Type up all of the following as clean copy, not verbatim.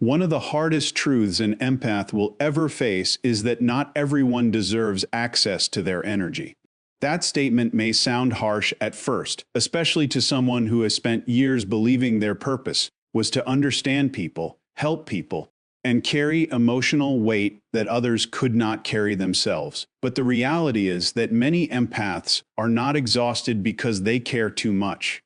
One of the hardest truths an empath will ever face is that not everyone deserves access to their energy. That statement may sound harsh at first, especially to someone who has spent years believing their purpose was to understand people, help people, and carry emotional weight that others could not carry themselves. But the reality is that many empaths are not exhausted because they care too much.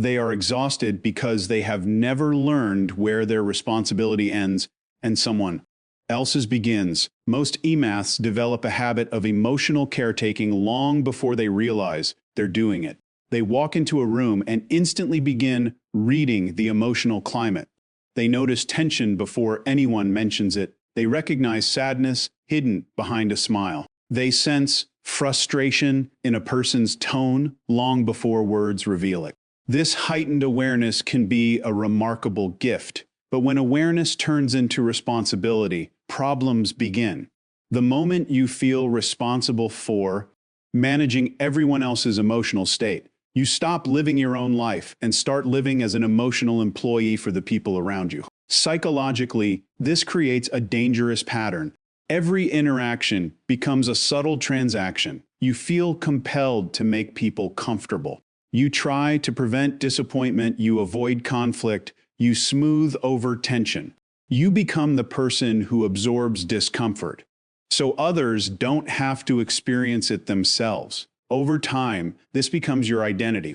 They are exhausted because they have never learned where their responsibility ends and someone else's begins. Most empaths develop a habit of emotional caretaking long before they realize they're doing it. They walk into a room and instantly begin reading the emotional climate. They notice tension before anyone mentions it. They recognize sadness hidden behind a smile. They sense frustration in a person's tone long before words reveal it. This heightened awareness can be a remarkable gift, but when awareness turns into responsibility, problems begin. The moment you feel responsible for managing everyone else's emotional state, you stop living your own life and start living as an emotional employee for the people around you. Psychologically, this creates a dangerous pattern. Every interaction becomes a subtle transaction. You feel compelled to make people comfortable. You try to prevent disappointment, you avoid conflict, you smooth over tension. You become the person who absorbs discomfort, so others don't have to experience it themselves. Over time, this becomes your identity.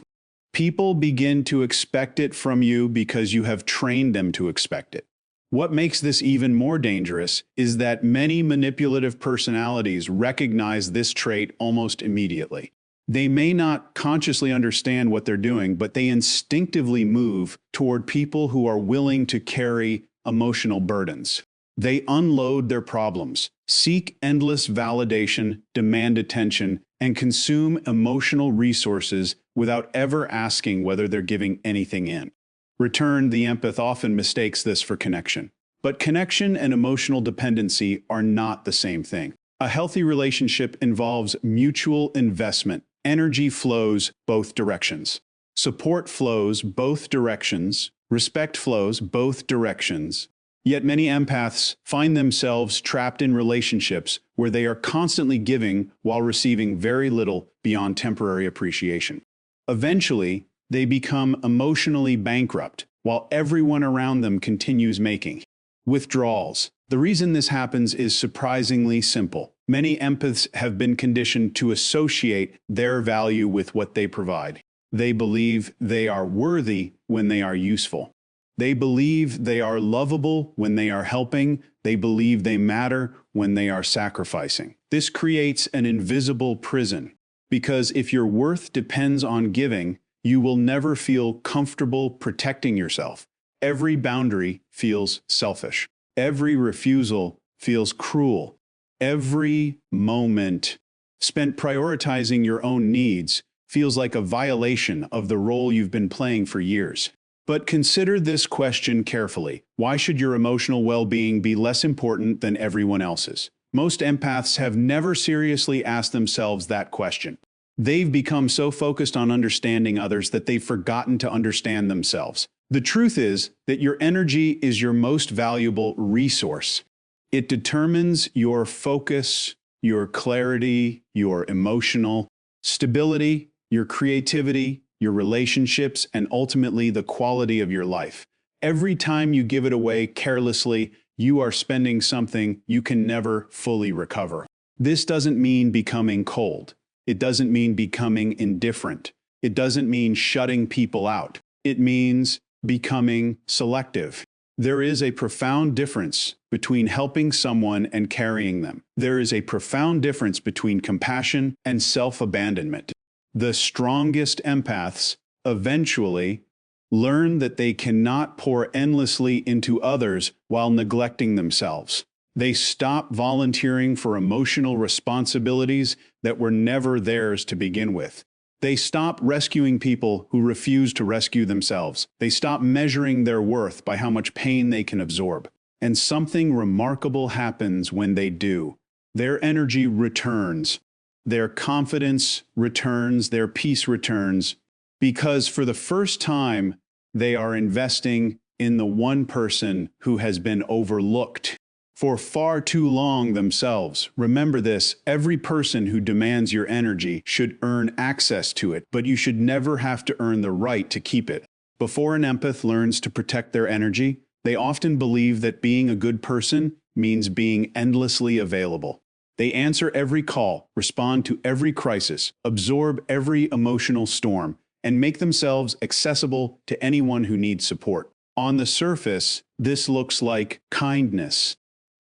People begin to expect it from you because you have trained them to expect it. What makes this even more dangerous is that many manipulative personalities recognize this trait almost immediately. They may not consciously understand what they're doing, but they instinctively move toward people who are willing to carry emotional burdens. They unload their problems, seek endless validation, demand attention, and consume emotional resources without ever asking whether they're giving anything in. Return, the empath often mistakes this for connection. But connection and emotional dependency are not the same thing. A healthy relationship involves mutual investment. Energy flows both directions. Support flows both directions. Respect flows both directions. Yet many empaths find themselves trapped in relationships where they are constantly giving while receiving very little beyond temporary appreciation. Eventually, they become emotionally bankrupt while everyone around them continues making withdrawals. The reason this happens is surprisingly simple. Many empaths have been conditioned to associate their value with what they provide. They believe they are worthy when they are useful. They believe they are lovable when they are helping. They believe they matter when they are sacrificing. This creates an invisible prison, because if your worth depends on giving, you will never feel comfortable protecting yourself. Every boundary feels selfish. Every refusal feels cruel. Every moment spent prioritizing your own needs feels like a violation of the role you've been playing for years. But consider this question carefully. Why should your emotional well-being be less important than everyone else's? Most empaths have never seriously asked themselves that question. They've become so focused on understanding others that they've forgotten to understand themselves. The truth is that your energy is your most valuable resource. It determines your focus, your clarity, your emotional stability, your creativity, your relationships, and ultimately the quality of your life. Every time you give it away carelessly, you are spending something you can never fully recover. This doesn't mean becoming cold. It doesn't mean becoming indifferent. It doesn't mean shutting people out. It means becoming selective. There is a profound difference between helping someone and carrying them. There is a profound difference between compassion and self-abandonment. The strongest empaths eventually learn that they cannot pour endlessly into others while neglecting themselves. They stop volunteering for emotional responsibilities that were never theirs to begin with. They stop rescuing people who refuse to rescue themselves. They stop measuring their worth by how much pain they can absorb. And something remarkable happens when they do. Their energy returns. Their confidence returns. Their peace returns. Because for the first time, they are investing in the one person who has been overlooked for far too long themselves. Remember this, every person who demands your energy should earn access to it, but you should never have to earn the right to keep it. Before an empath learns to protect their energy, they often believe that being a good person means being endlessly available. They answer every call, respond to every crisis, absorb every emotional storm, and make themselves accessible to anyone who needs support. On the surface, this looks like kindness.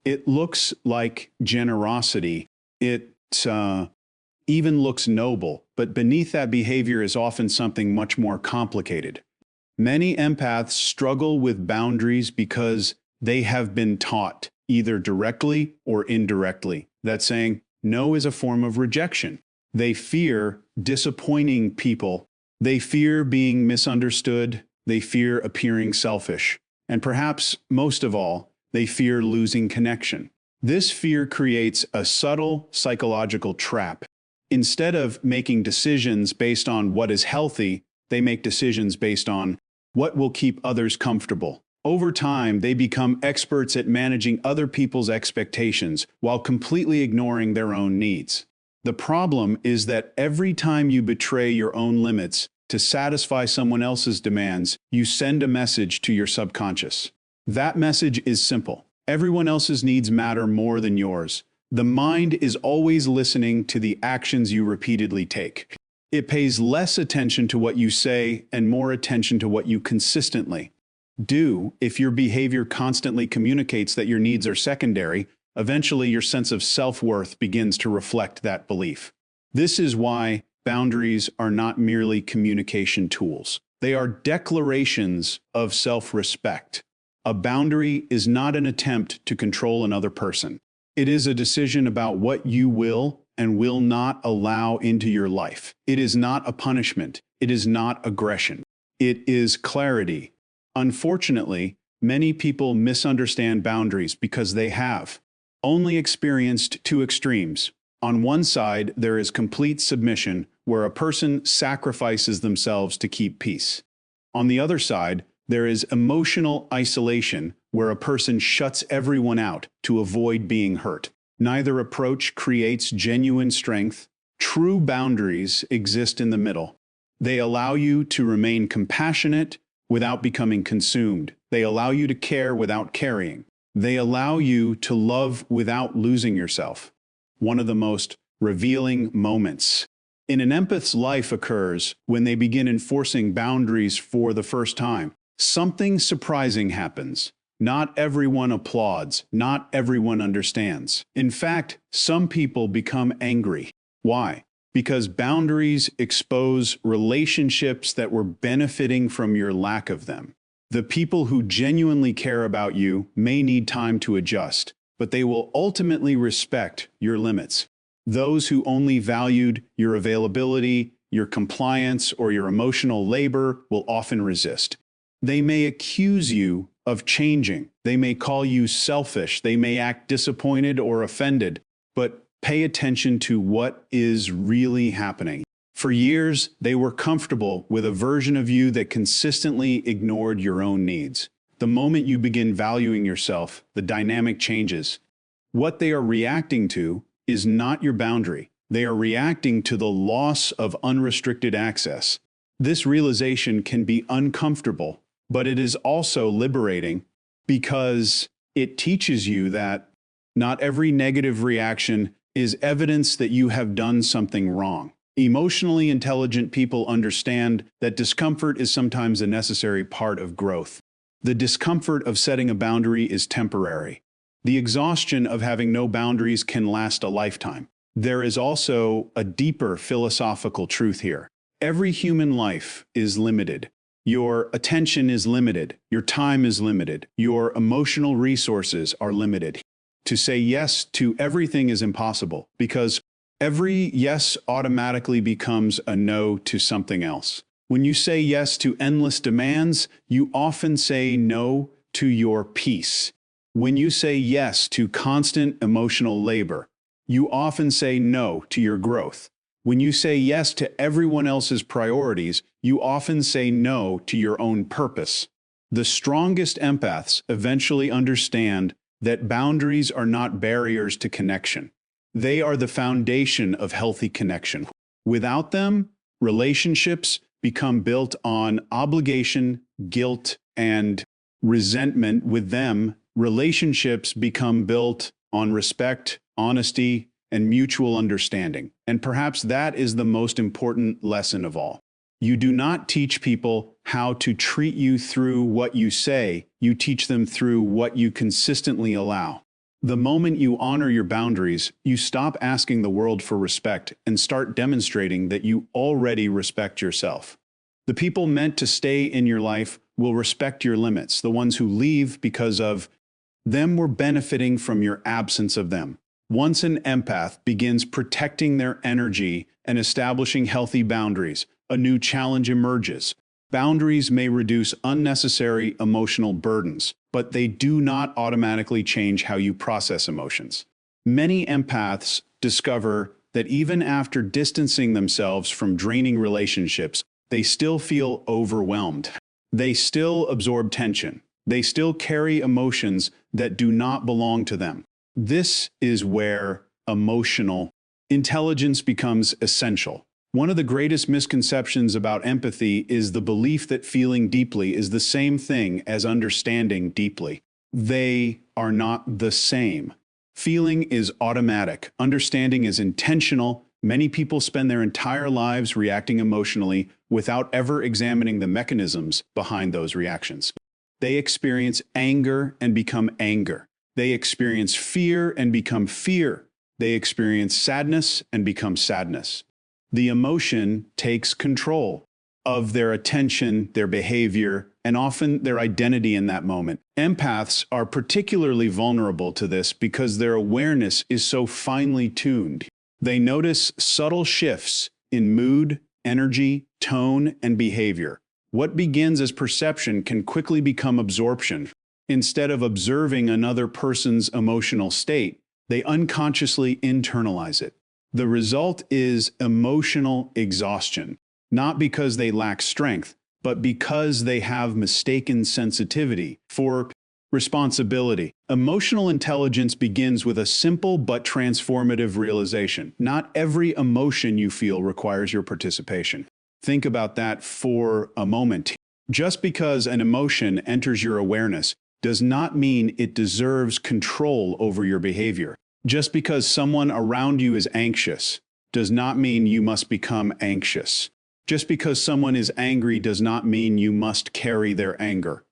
It looks like generosity. It even looks noble, but beneath that behavior is often something much more complicated. Many empaths struggle with boundaries because they have been taught, either directly or indirectly, that saying no is a form of rejection. They fear disappointing people. They fear being misunderstood. They fear appearing selfish. And perhaps most of all, they fear losing connection. This fear creates a subtle psychological trap. Instead of making decisions based on what is healthy, they make decisions based on what will keep others comfortable. Over time, they become experts at managing other people's expectations while completely ignoring their own needs. The problem is that every time you betray your own limits to satisfy someone else's demands, you send a message to your subconscious. That message is simple. Everyone else's needs matter more than yours. The mind is always listening to the actions you repeatedly take. It pays less attention to what you say and more attention to what you consistently do. If your behavior constantly communicates that your needs are secondary, eventually your sense of self-worth begins to reflect that belief. This is why boundaries are not merely communication tools. They are declarations of self-respect. A boundary is not an attempt to control another person. It is a decision about what you will and will not allow into your life. It is not a punishment. It is not aggression. It is clarity. Unfortunately, many people misunderstand boundaries because they have only experienced two extremes. On one side, there is complete submission, where a person sacrifices themselves to keep peace. On the other side, there is emotional isolation, where a person shuts everyone out to avoid being hurt. Neither approach creates genuine strength. True boundaries exist in the middle. They allow you to remain compassionate without becoming consumed. They allow you to care without carrying. They allow you to love without losing yourself. One of the most revealing moments in an empath's life occurs when they begin enforcing boundaries for the first time. Something surprising happens. Not everyone applauds. Not everyone understands. In fact, some people become angry. Why? Because boundaries expose relationships that were benefiting from your lack of them. The people who genuinely care about you may need time to adjust, but they will ultimately respect your limits. Those who only valued your availability, your compliance, or your emotional labor will often resist. They may accuse you of changing. They may call you selfish. They may act disappointed or offended, but pay attention to what is really happening. For years, they were comfortable with a version of you that consistently ignored your own needs. The moment you begin valuing yourself, the dynamic changes. What they are reacting to is not your boundary. They are reacting to the loss of unrestricted access. This realization can be uncomfortable, but it is also liberating because it teaches you that not every negative reaction is evidence that you have done something wrong. Emotionally intelligent people understand that discomfort is sometimes a necessary part of growth. The discomfort of setting a boundary is temporary. The exhaustion of having no boundaries can last a lifetime. There is also a deeper philosophical truth here. Every human life is limited. Your attention is limited. Your time is limited. Your emotional resources are limited. To say yes to everything is impossible because every yes automatically becomes a no to something else. When you say yes to endless demands, you often say no to your peace. When you say yes to constant emotional labor, you often say no to your growth. When you say yes to everyone else's priorities, you often say no to your own purpose. The strongest empaths eventually understand that boundaries are not barriers to connection. They are the foundation of healthy connection. Without them, relationships become built on obligation, guilt, and resentment. With them, relationships become built on respect, honesty, and mutual understanding. And perhaps that is the most important lesson of all. You do not teach people how to treat you through what you say, you teach them through what you consistently allow. The moment you honor your boundaries, you stop asking the world for respect and start demonstrating that you already respect yourself. The people meant to stay in your life will respect your limits. The ones who leave because of them were benefiting from your absence of them. Once an empath begins protecting their energy and establishing healthy boundaries, a new challenge emerges. Boundaries may reduce unnecessary emotional burdens, but they do not automatically change how you process emotions. Many empaths discover that even after distancing themselves from draining relationships, they still feel overwhelmed. They still absorb tension. They still carry emotions that do not belong to them. This is where emotional intelligence becomes essential. One of the greatest misconceptions about empathy is the belief that feeling deeply is the same thing as understanding deeply. They are not the same. Feeling is automatic. Understanding is intentional. Many people spend their entire lives reacting emotionally without ever examining the mechanisms behind those reactions. They experience anger and become anger. They experience fear and become fear. They experience sadness and become sadness. The emotion takes control of their attention, their behavior, and often their identity in that moment. Empaths are particularly vulnerable to this because their awareness is so finely tuned. They notice subtle shifts in mood, energy, tone, and behavior. What begins as perception can quickly become absorption. Instead of observing another person's emotional state, they unconsciously internalize it. The result is emotional exhaustion, not because they lack strength, but because they have mistaken sensitivity for responsibility. Emotional intelligence begins with a simple but transformative realization. Not every emotion you feel requires your participation. Think about that for a moment. Just because an emotion enters your awareness does not mean it deserves control over your behavior. Just because someone around you is anxious does not mean you must become anxious. Just because someone is angry does not mean you must carry their anger.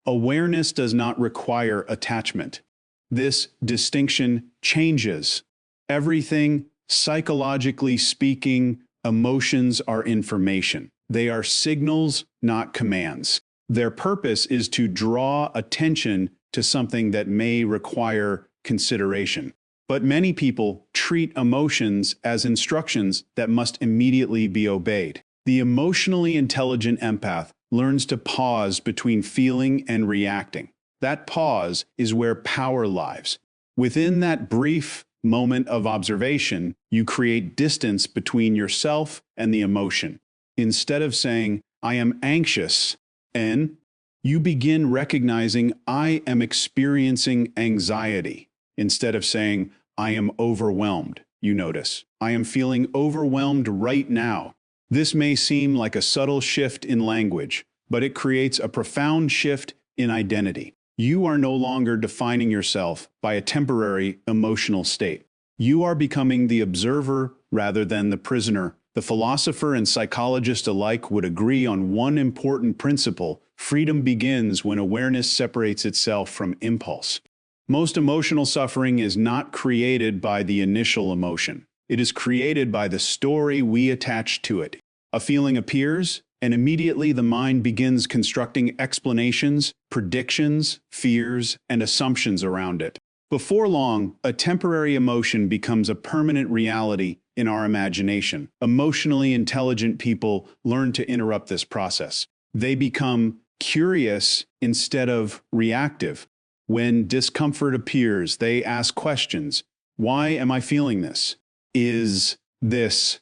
Awareness does not require attachment. This distinction changes everything. Psychologically speaking, emotions are information. They are signals, not commands. Their purpose is to draw attention to something that may require consideration. But many people treat emotions as instructions that must immediately be obeyed. The emotionally intelligent empath learns to pause between feeling and reacting. That pause is where power lies. Within that brief moment of observation, you create distance between yourself and the emotion. Instead of saying, "I am anxious," and you begin recognizing, "I am experiencing anxiety." Instead of saying, "I am overwhelmed," you notice, "I am feeling overwhelmed right now." This may seem like a subtle shift in language, but it creates a profound shift in identity. You are no longer defining yourself by a temporary emotional state. You are becoming the observer rather than the prisoner. The philosopher and psychologist alike would agree on one important principle: freedom begins when awareness separates itself from impulse. Most emotional suffering is not created by the initial emotion. It is created by the story we attach to it. A feeling appears, and immediately the mind begins constructing explanations, predictions, fears, and assumptions around it. Before long, a temporary emotion becomes a permanent reality in our imagination. Emotionally intelligent people learn to interrupt this process. They become curious instead of reactive. When discomfort appears, they ask questions. Why am I feeling this? Is this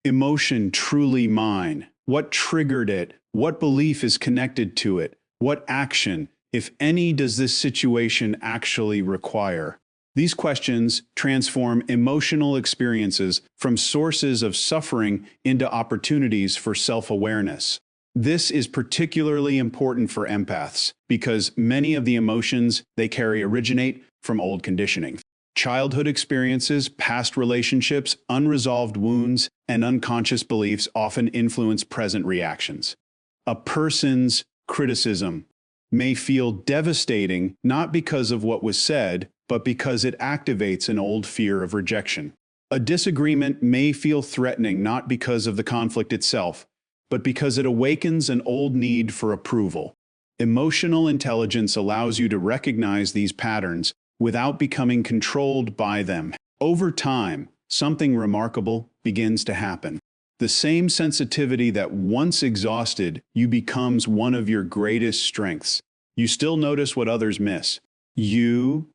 emotion truly mine? What triggered it? What belief is connected to it? What action, if any, does this situation actually require? These questions transform emotional experiences from sources of suffering into opportunities for self-awareness. This is particularly important for empaths because many of the emotions they carry originate from old conditioning. Childhood experiences, past relationships, unresolved wounds, and unconscious beliefs often influence present reactions. A person's criticism may feel devastating not because of what was said, but because it activates an old fear of rejection. A disagreement may feel threatening not because of the conflict itself, but because it awakens an old need for approval. Emotional intelligence allows you to recognize these patterns without becoming controlled by them. Over time, something remarkable begins to happen. The same sensitivity that once exhausted you becomes one of your greatest strengths. You still notice what others miss. You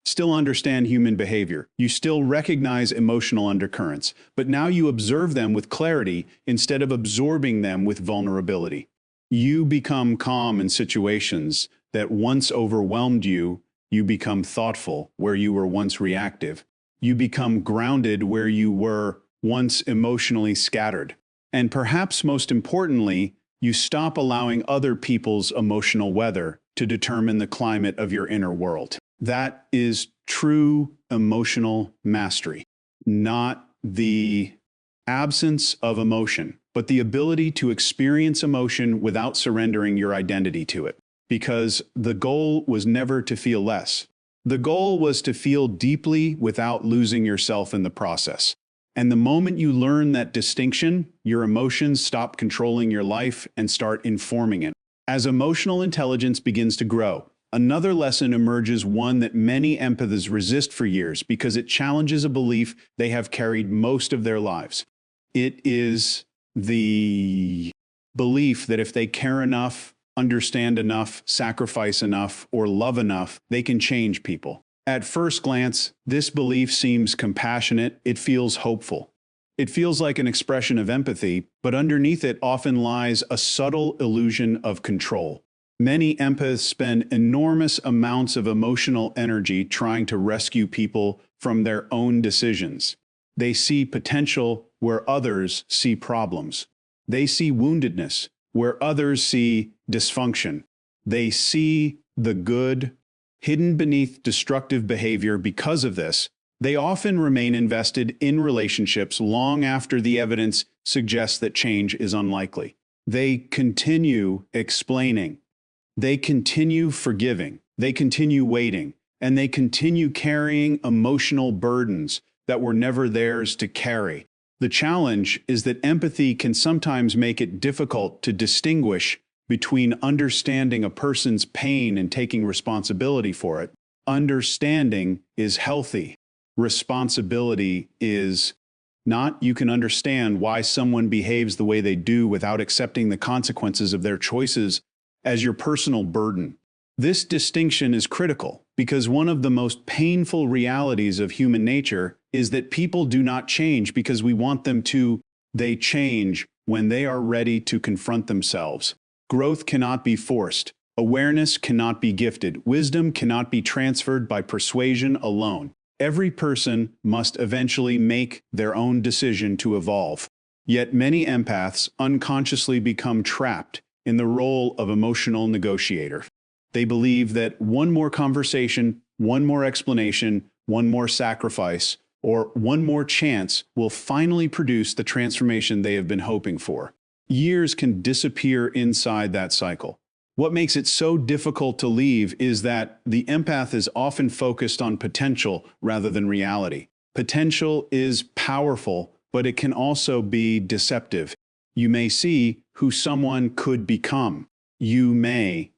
still understand human behavior. You still recognize emotional undercurrents, but now you observe them with clarity instead of absorbing them with vulnerability. You become calm in situations that once overwhelmed you. You become thoughtful where you were once reactive. You become grounded where you were once emotionally scattered. And perhaps most importantly, you stop allowing other people's emotional weather to determine the climate of your inner world. That is true emotional mastery, not the absence of emotion, but the ability to experience emotion without surrendering your identity to it. Because the goal was never to feel less. The goal was to feel deeply without losing yourself in the process. And the moment you learn that distinction, your emotions stop controlling your life and start informing it. As emotional intelligence begins to grow, another lesson emerges, one that many empaths resist for years because it challenges a belief they have carried most of their lives. It is the belief that if they care enough, understand enough, sacrifice enough, or love enough, they can change people. At first glance, this belief seems compassionate. It feels hopeful. It feels like an expression of empathy, but underneath it often lies a subtle illusion of control. Many empaths spend enormous amounts of emotional energy trying to rescue people from their own decisions. They see potential where others see problems. They see woundedness where others see dysfunction. They see the good hidden beneath destructive behavior. Because of this, they often remain invested in relationships long after the evidence suggests that change is unlikely. They continue explaining. They continue forgiving. They continue waiting. And they continue carrying emotional burdens that were never theirs to carry. The challenge is that empathy can sometimes make it difficult to distinguish between understanding a person's pain and taking responsibility for it. Understanding is healthy. Responsibility is not. You can understand why someone behaves the way they do without accepting the consequences of their choices as your personal burden. This distinction is critical because one of the most painful realities of human nature is that people do not change because we want them to. They change when they are ready to confront themselves. Growth cannot be forced. Awareness cannot be gifted. Wisdom cannot be transferred by persuasion alone. Every person must eventually make their own decision to evolve. Yet many empaths unconsciously become trapped in the role of emotional negotiator. They believe that one more conversation, one more explanation, one more sacrifice, or one more chance will finally produce the transformation they have been hoping for. Years can disappear inside that cycle. What makes it so difficult to leave is that the empath is often focused on potential rather than reality. Potential is powerful, but it can also be deceptive. You may see who someone could become. You may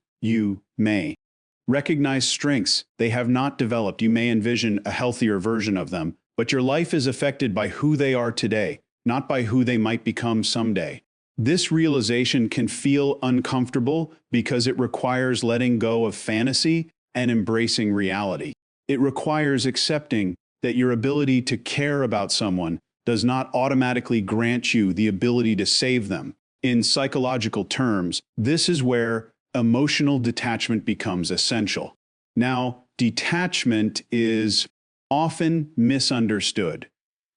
recognize strengths they have not developed. You may envision a healthier version of them, but your life is affected by who they are today, not by who they might become someday. This realization can feel uncomfortable because it requires letting go of fantasy and embracing reality. It requires accepting that your ability to care about someone does not automatically grant you the ability to save them. In psychological terms, this is where emotional detachment becomes essential. Now, detachment is often misunderstood.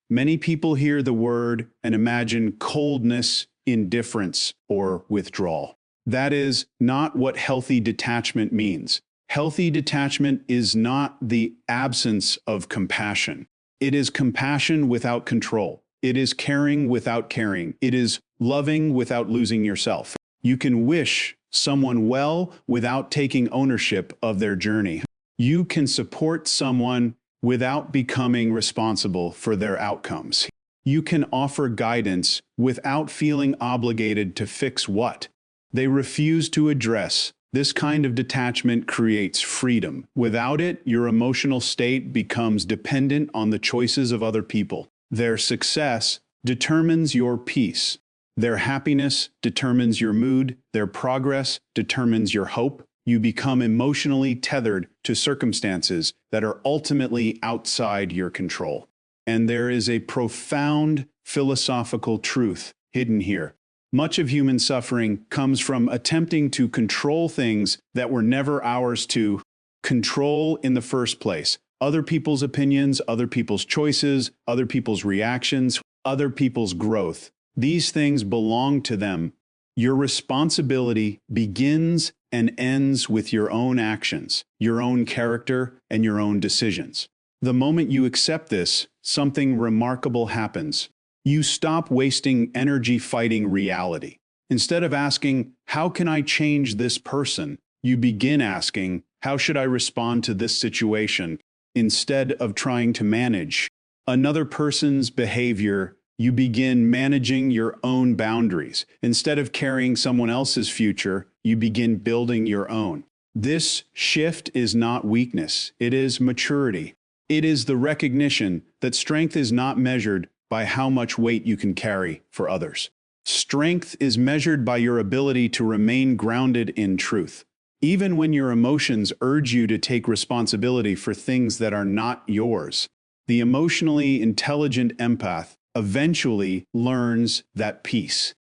Many people hear the word and imagine coldness, indifference, or withdrawal. That is not what healthy detachment means. Healthy detachment is not the absence of compassion. It is compassion without control. It is caring without caring. It is loving without losing yourself. You can wish someone well without taking ownership of their journey. You can support someone without becoming responsible for their outcomes. You can offer guidance without feeling obligated to fix what they refuse to address. This kind of detachment creates freedom. Without it, your emotional state becomes dependent on the choices of other people. Their success determines your peace. Their happiness determines your mood. Their progress determines your hope. You become emotionally tethered to circumstances that are ultimately outside your control. And there is a profound philosophical truth hidden here. Much of human suffering comes from attempting to control things that were never ours to control in the first place. Other people's opinions, other people's choices, other people's reactions, other people's growth. These things belong to them. Your responsibility begins and ends with your own actions, your own character, and your own decisions. The moment you accept this, something remarkable happens. You stop wasting energy fighting reality. Instead of asking, how can I change this person? You begin asking, how should I respond to this situation? Instead of trying to manage another person's behavior, you begin managing your own boundaries. Instead of carrying someone else's future, you begin building your own. This shift is not weakness, it is maturity. It is the recognition that strength is not measured by how much weight you can carry for others. Strength is measured by your ability to remain grounded in truth. Even when your emotions urge you to take responsibility for things that are not yours, the emotionally intelligent empath eventually learns that peace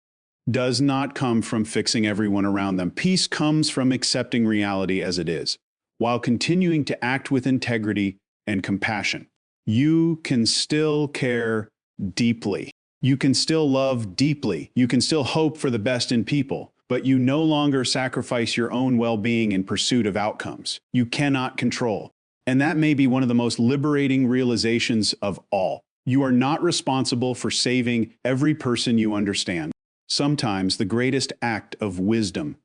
does not come from fixing everyone around them. Peace comes from accepting reality as it is, while continuing to act with integrity and compassion. You can still care deeply. You can still love deeply. You can still hope for the best in people, but you no longer sacrifice your own well-being in pursuit of outcomes you cannot control. And that may be one of the most liberating realizations of all. You are not responsible for saving every person you understand. Sometimes the greatest act of wisdom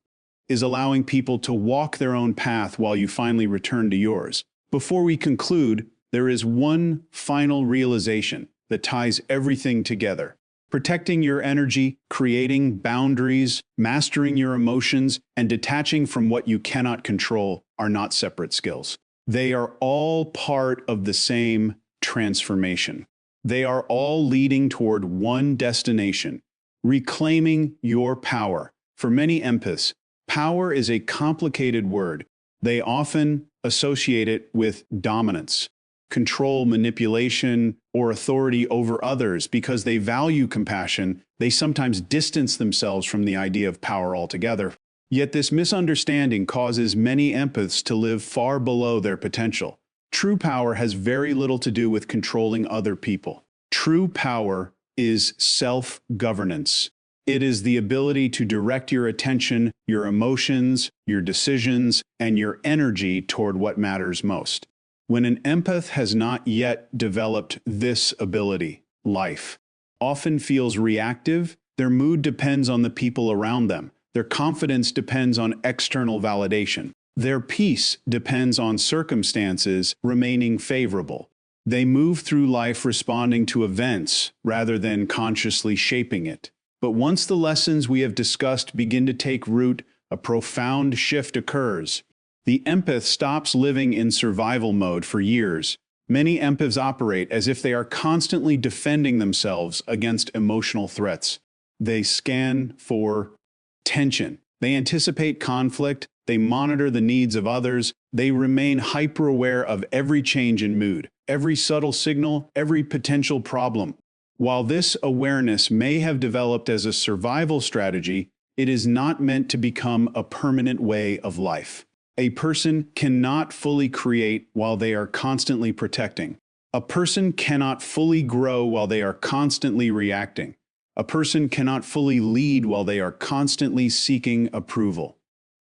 is allowing people to walk their own path while you finally return to yours. Before we conclude, there is one final realization that ties everything together. Protecting your energy, creating boundaries, mastering your emotions, and detaching from what you cannot control are not separate skills. They are all part of the same transformation. They are all leading toward one destination: reclaiming your power. For many empaths, power is a complicated word. They often associate it with dominance, control, manipulation, or authority over others. Because they value compassion, they sometimes distance themselves from the idea of power altogether. Yet this misunderstanding causes many empaths to live far below their potential. True power has very little to do with controlling other people. True power is self-governance. It is the ability to direct your attention, your emotions, your decisions, and your energy toward what matters most. When an empath has not yet developed this ability, life often feels reactive. Their mood depends on the people around them. Their confidence depends on external validation. Their peace depends on circumstances remaining favorable. They move through life responding to events rather than consciously shaping it. But once the lessons we have discussed begin to take root, a profound shift occurs. The empath stops living in survival mode for years. Many empaths operate as if they are constantly defending themselves against emotional threats. They scan for tension. They anticipate conflict. They monitor the needs of others. They remain hyper-aware of every change in mood, every subtle signal, every potential problem. While this awareness may have developed as a survival strategy, It is not meant to become a permanent way of life. A person cannot fully create while they are constantly protecting. A person cannot fully grow while they are constantly reacting. A person cannot fully lead while they are constantly seeking approval.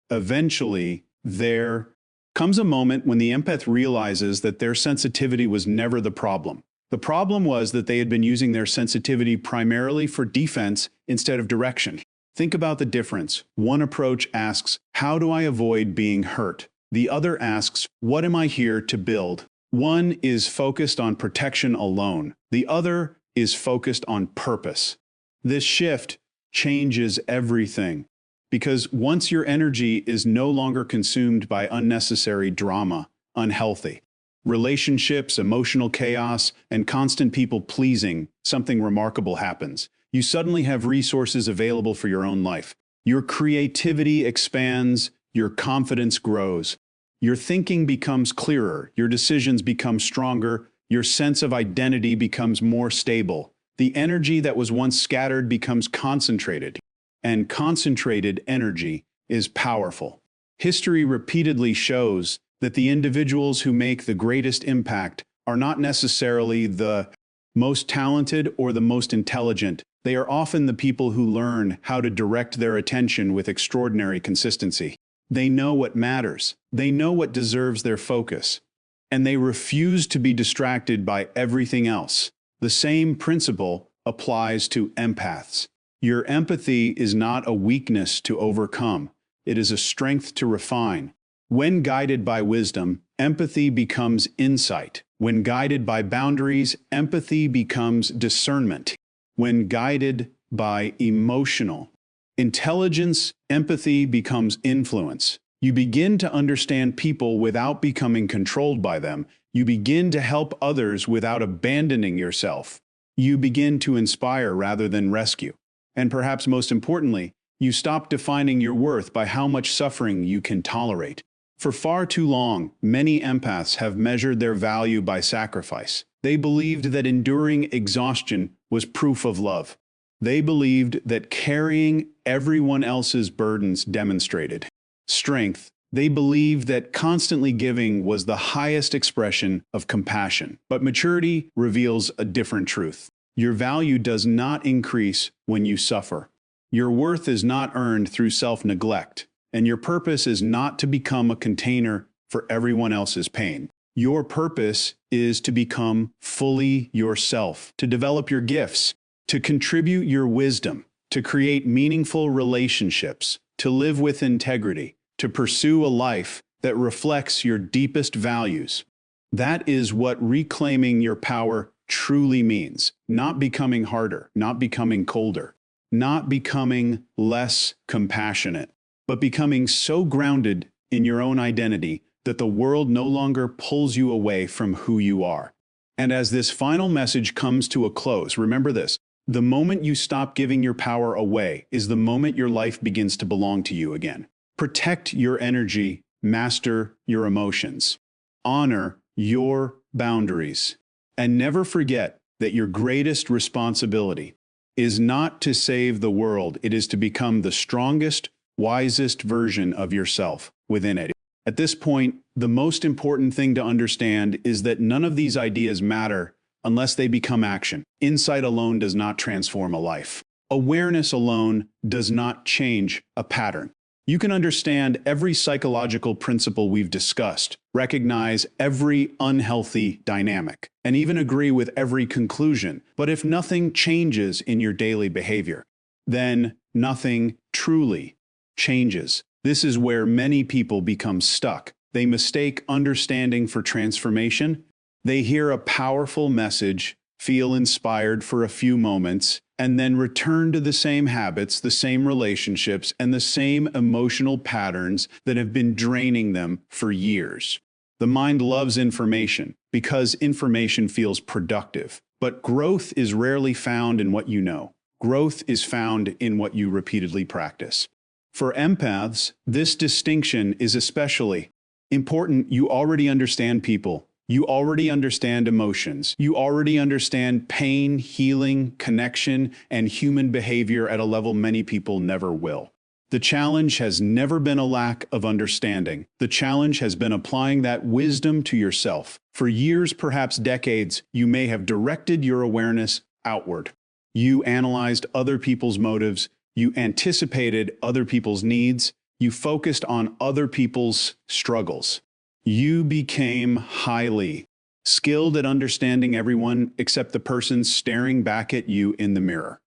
Eventually, there comes a moment when the empath realizes that their sensitivity was never the problem. The problem was that they had been using their sensitivity primarily for defense instead of direction. Think about the difference. One approach asks, how do I avoid being hurt? The other asks, what am I here to build? One is focused on protection alone. The other is focused on purpose. This shift changes everything, because once your energy is no longer consumed by unnecessary drama, unhealthy relationships, emotional chaos, and constant people-pleasing, something remarkable happens. You suddenly have resources available for your own life. Your creativity expands, your confidence grows. Your thinking becomes clearer, your decisions become stronger, your sense of identity becomes more stable. The energy that was once scattered becomes concentrated, and concentrated energy is powerful. History repeatedly shows that the individuals who make the greatest impact are not necessarily the most talented or the most intelligent. They are often the people who learn how to direct their attention with extraordinary consistency. They know what matters. They know what deserves their focus. And they refuse to be distracted by everything else. The same principle applies to empaths. Your empathy is not a weakness to overcome. It is a strength to refine. When guided by wisdom, empathy becomes insight. When guided by boundaries, empathy becomes discernment. When guided by emotional intelligence, empathy becomes influence. You begin to understand people without becoming controlled by them. You begin to help others without abandoning yourself. You begin to inspire rather than rescue. And perhaps most importantly, you stop defining your worth by how much suffering you can tolerate. For far too long, many empaths have measured their value by sacrifice. They believed that enduring exhaustion was proof of love. They believed that carrying everyone else's burdens demonstrated strength. They believed that constantly giving was the highest expression of compassion. But maturity reveals a different truth. Your value does not increase when you suffer. Your worth is not earned through self-neglect, and your purpose is not to become a container for everyone else's pain. Your purpose is to become fully yourself, to develop your gifts, to contribute your wisdom, to create meaningful relationships, to live with integrity, to pursue a life that reflects your deepest values. That is what reclaiming your power truly means. Not becoming harder, not becoming colder, not becoming less compassionate, but becoming so grounded in your own identity that the world no longer pulls you away from who you are. And as this final message comes to a close, remember this: the moment you stop giving your power away is the moment your life begins to belong to you again. Protect your energy, master your emotions, honor your boundaries, and never forget that your greatest responsibility is not to save the world, it is to become the strongest, wisest version of yourself within it. At this point, the most important thing to understand is that none of these ideas matter unless they become action. Insight alone does not transform a life. Awareness alone does not change a pattern. You can understand every psychological principle we've discussed, recognize every unhealthy dynamic, and even agree with every conclusion. But if nothing changes in your daily behavior, then nothing truly changes. This is where many people become stuck. They mistake understanding for transformation. They hear a powerful message, feel inspired for a few moments, and then return to the same habits, the same relationships, and the same emotional patterns that have been draining them for years. The mind loves information because information feels productive. But growth is rarely found in what you know. Growth is found in what you repeatedly practice. For empaths, this distinction is especially important. You already understand people. You already understand emotions. You already understand pain, healing, connection, and human behavior at a level many people never will. The challenge has never been a lack of understanding. The challenge has been applying that wisdom to yourself. For years, perhaps decades, you may have directed your awareness outward. You analyzed other people's motives. You anticipated other people's needs. You focused on other people's struggles. You became highly skilled at understanding everyone except the person staring back at you in the mirror.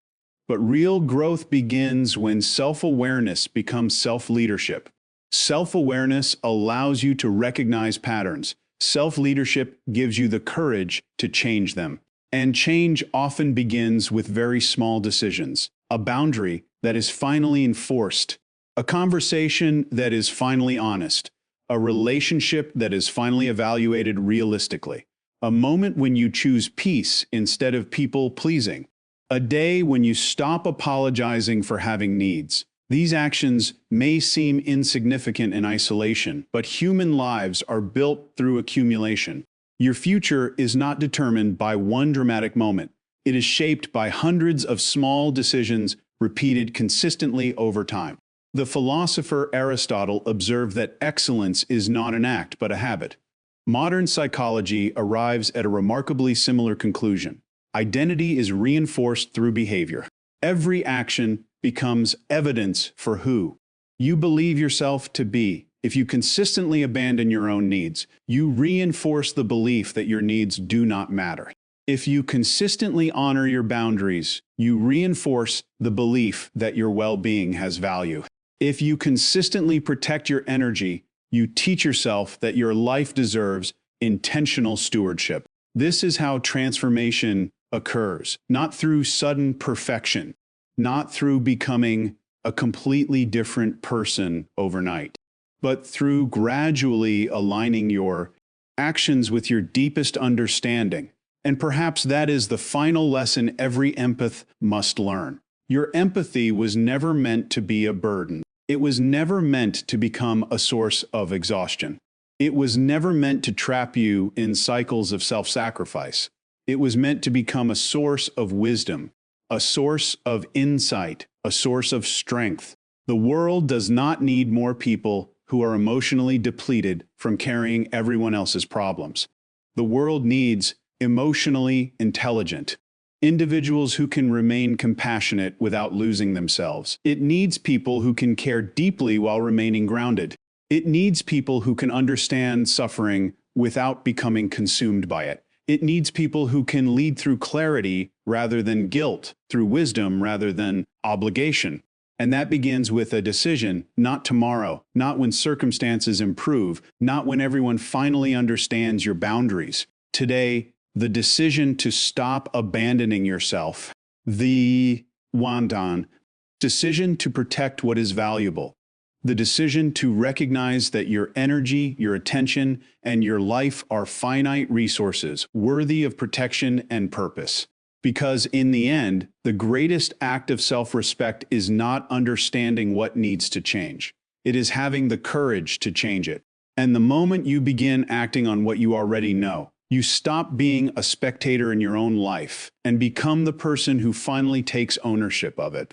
But real growth begins when self-awareness becomes self-leadership. Self-awareness allows you to recognize patterns. Self-leadership gives you the courage to change them. And change often begins with very small decisions. A boundary that is finally enforced. A conversation that is finally honest. A relationship that is finally evaluated realistically. A moment when you choose peace instead of people-pleasing. A day when you stop apologizing for having needs. These actions may seem insignificant in isolation, but human lives are built through accumulation. Your future is not determined by one dramatic moment. It is shaped by hundreds of small decisions repeated consistently over time. The philosopher Aristotle observed that excellence is not an act, but a habit. Modern psychology arrives at a remarkably similar conclusion. Identity is reinforced through behavior. Every action becomes evidence for who you believe yourself to be. If you consistently abandon your own needs, you reinforce the belief that your needs do not matter. If you consistently honor your boundaries, you reinforce the belief that your well-being has value. If you consistently protect your energy, you teach yourself that your life deserves intentional stewardship. This is how transformation occurs, not through sudden perfection, not through becoming a completely different person overnight, but through gradually aligning your actions with your deepest understanding. And perhaps that is the final lesson every empath must learn. Your empathy was never meant to be a burden. It was never meant to become a source of exhaustion. It was never meant to trap you in cycles of self-sacrifice. It was meant to become a source of wisdom, a source of insight, a source of strength. The world does not need more people who are emotionally depleted from carrying everyone else's problems. The world needs emotionally intelligent individuals who can remain compassionate without losing themselves. It needs people who can care deeply while remaining grounded. It needs people who can understand suffering without becoming consumed by it. It needs people who can lead through clarity rather than guilt, through wisdom rather than obligation. And that begins with a decision, not tomorrow, not when circumstances improve, not when everyone finally understands your boundaries. Today, the decision to stop abandoning yourself, the wandan, decision to protect what is valuable, the decision to recognize that your energy, your attention, and your life are finite resources worthy of protection and purpose. Because in the end, the greatest act of self-respect is not understanding what needs to change. It is having the courage to change it. And the moment you begin acting on what you already know, you stop being a spectator in your own life and become the person who finally takes ownership of it.